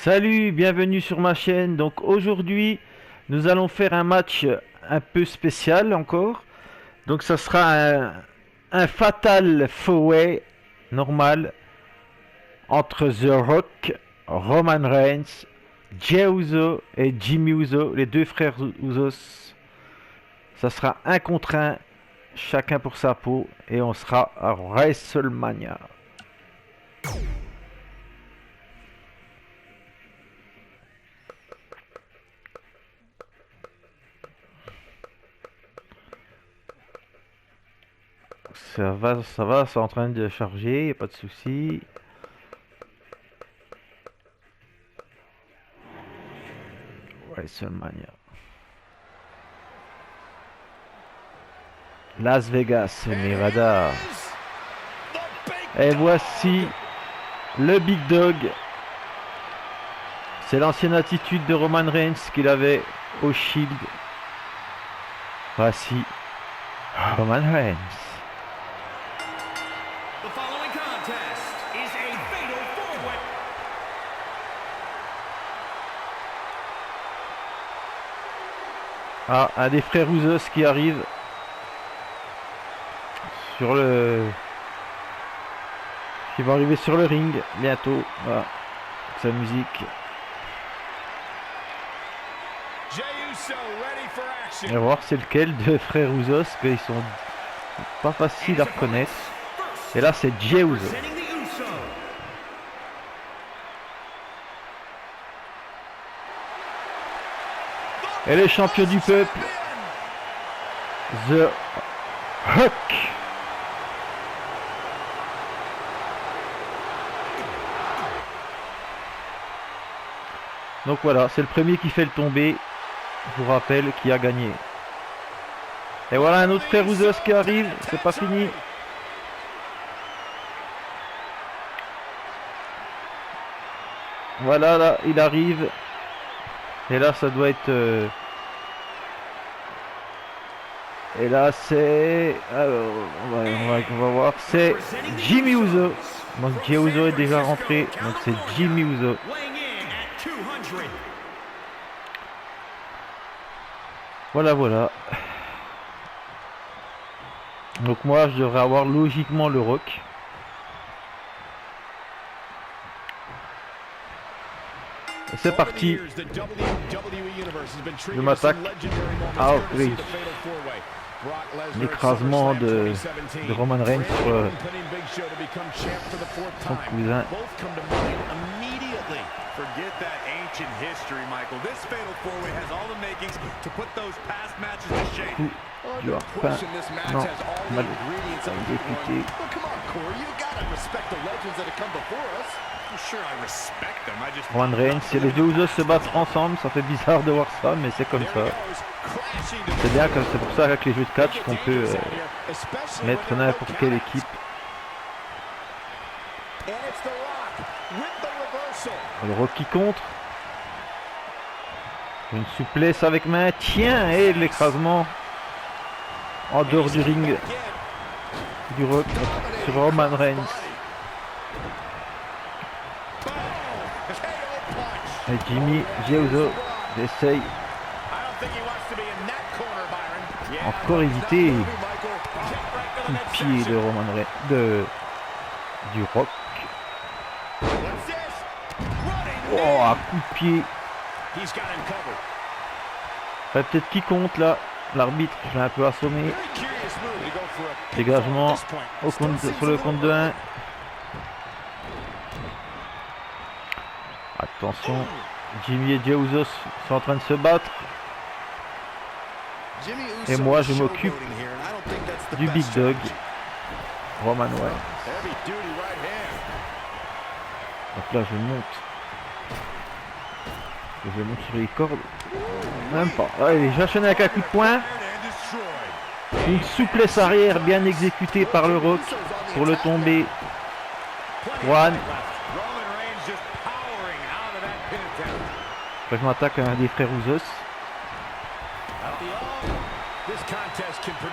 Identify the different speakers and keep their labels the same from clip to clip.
Speaker 1: Salut, bienvenue sur ma chaîne. Donc aujourd'hui, nous allons faire un match un peu spécial encore. Donc ça sera un Fatal 4-Way normal entre The Rock, Roman Reigns, Jey Uso et Jimmy Uso, les deux frères Usos. Ça sera un contre un, chacun pour sa peau, et on sera à WrestleMania. Ça va, c'est en train de charger, y a pas de souci. WrestleMania. Las Vegas, Nevada. Et voici le Big Dog. C'est l'ancienne attitude de Roman Reigns qu'il avait au Shield. Voici Roman Reigns. Ah, un des frères Usos qui arrive sur le... qui va arriver sur le ring bientôt. Voilà, sa musique. On va voir c'est lequel de frères Usos, qu'ils sont pas faciles à reconnaître. Et là c'est Jey Uso. Et le champion du peuple, The Rock. Donc voilà, c'est le premier qui fait le tomber. Je vous rappelle qui a gagné. Et voilà un autre frère Usos qui arrive, c'est pas fini. Voilà, là, il arrive. Et là, ça doit être... Et là, c'est... Alors, on va voir. C'est Jimmy Uso. Donc, Jey Uso est déjà rentré. Donc, c'est Jimmy Uso. Voilà, voilà. Donc, moi, je devrais avoir logiquement le Rock. C'est parti. Je m'attaque à Outrage. L'écrasement de Roman Reigns sur son cousin. Coup du harpin. Non, mal exécuté. Roman Reigns, si les deux Usos se battent ensemble, ça fait bizarre de voir ça, mais c'est comme ça. C'est bien, c'est pour ça avec les jeux de catch qu'on peut mettre n'importe quelle équipe. Le Rock qui contre. Une souplesse avec maintien et l'écrasement en dehors du ring du Rock sur Roman Reigns. Et Jimmy Uso essaye encore éviter coup de pied de Roman Reigns, du Rock. Oh, un coup de pied. Peut-être qui compte là. L'arbitre, je l'ai un peu assommé. Dégagement sur le compte de 1. Attention, Jimmy et Jey Uso sont en train de se battre. Et moi je m'occupe du Big Dog, Roman Reigns. Donc là je monte. Je monte sur les cordes. Même pas. Allez, j'enchaîne avec un coup de poing. Une souplesse arrière bien exécutée par le Rock pour le tomber. One. Je m'attaque à un des frères Usos.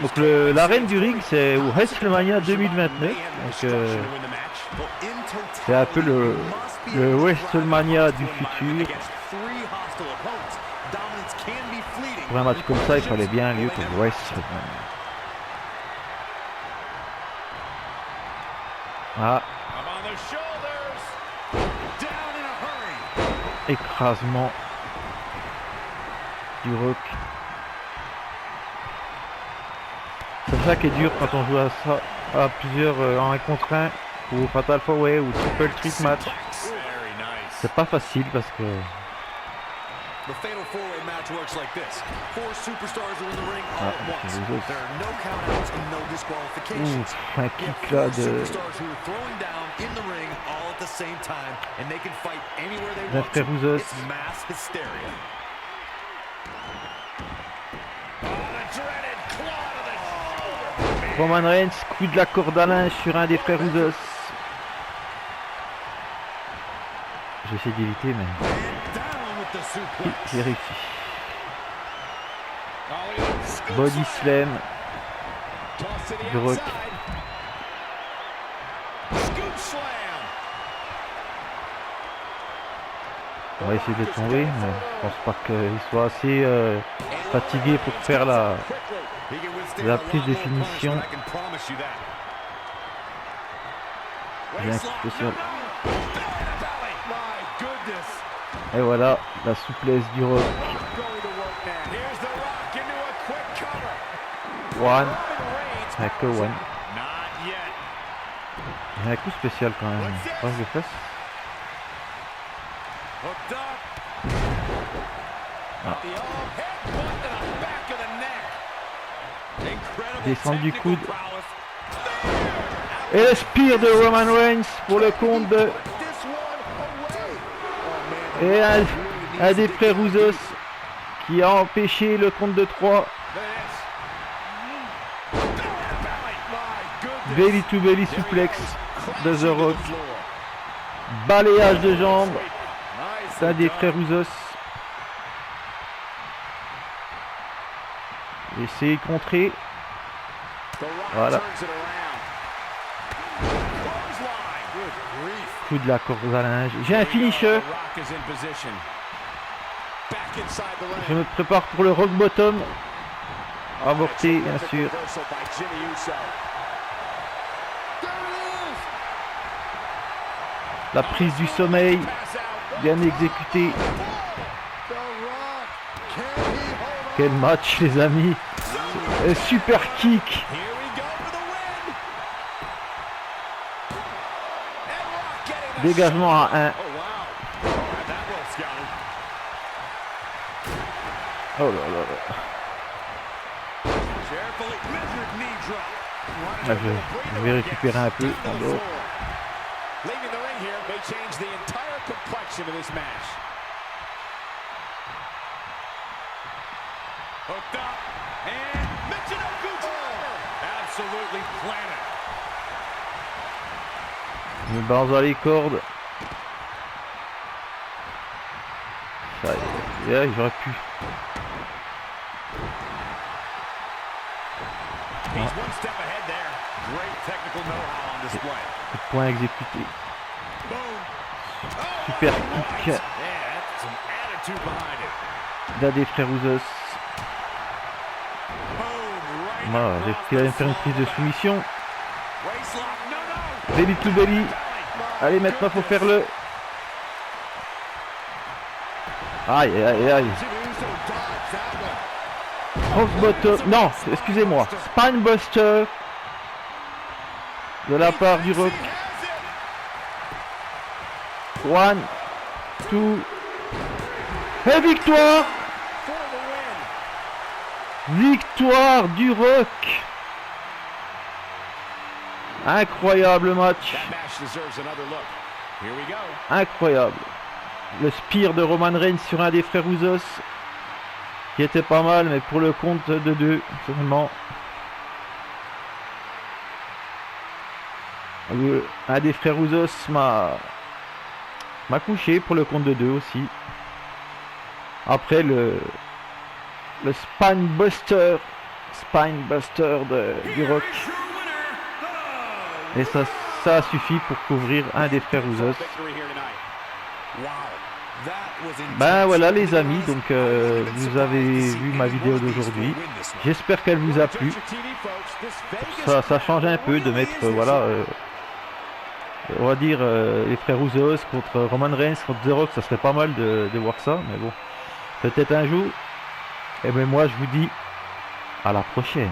Speaker 1: Donc l'arène du ring, c'est au WrestleMania 2029. Donc c'est un peu le WrestleMania du futur. Pour un match comme ça, il fallait bien un lieu comme WrestleMania. Ah. Écrasement du Rock. C'est ça qui est dur quand on joue à ça à plusieurs en 1 contre 1 ou Fatal 4-Way ou Triple Threat match. C'est pas facile parce que un kick là de d'un frère Usos. Roman Reigns, coup de la corde à linge sur un des frères Usos. J'essaie d'éviter mais j'ai réussi. Body slam de Rock. On va essayer de tomber, mais je pense pas qu'il soit assez fatigué pour faire la prise de finition. Bien spécial. Et voilà la souplesse du Rock. One. Il n'y a que one. Il y a un coup spécial quand même. Passe de face. Ah. Descente du coude. Et le spear de Roman Reigns pour le compte de... Et un des frères Usos qui a empêché le compte de 3. Belly to belly suplex de The Rock. Balayage de jambes. C'est un des frères Usos. Essayer de contrer. Voilà. Coup de la corde à linge. J'ai un finisher. Je me prépare pour le rock bottom. Avorté, bien sûr. La prise du sommeil. Bien exécutée. Quel match, les amis. Un super kick. Dégagement à 1. Oh là là là. Ah, je vais récupérer un peu en dehors. Je me balance dans les cordes. Ça y est, j'aurais pu. Ah. Coup de poing exécuté. Super kick d'un des frères Usos. Voilà, j'ai qu'il allait me faire une prise de soumission. Belly to belly. Allez, maintenant faut faire le... Aïe aïe aïe. Cross bottom. Non, excusez-moi. Spinebuster de la part du Rock. 1, 2. Et victoire! Victoire du Rock! Incroyable match! Incroyable! Le spear de Roman Reigns sur un des frères Usos qui était pas mal, mais pour le compte de 2 seulement. Un des frères Usos m'a couché pour le compte de 2 aussi. Après le Spinebuster Spinebuster du Rock. Et ça suffit pour couvrir un des frères Usos. Ben voilà les amis, donc vous avez vu ma vidéo d'aujourd'hui. J'espère qu'elle vous a plu. Ça change un peu de mettre, voilà, on va dire les frères Usos contre Roman Reigns, contre The Rock. Ça serait pas mal de voir ça, mais bon, peut-être un jour. Et ben moi je vous dis à la prochaine.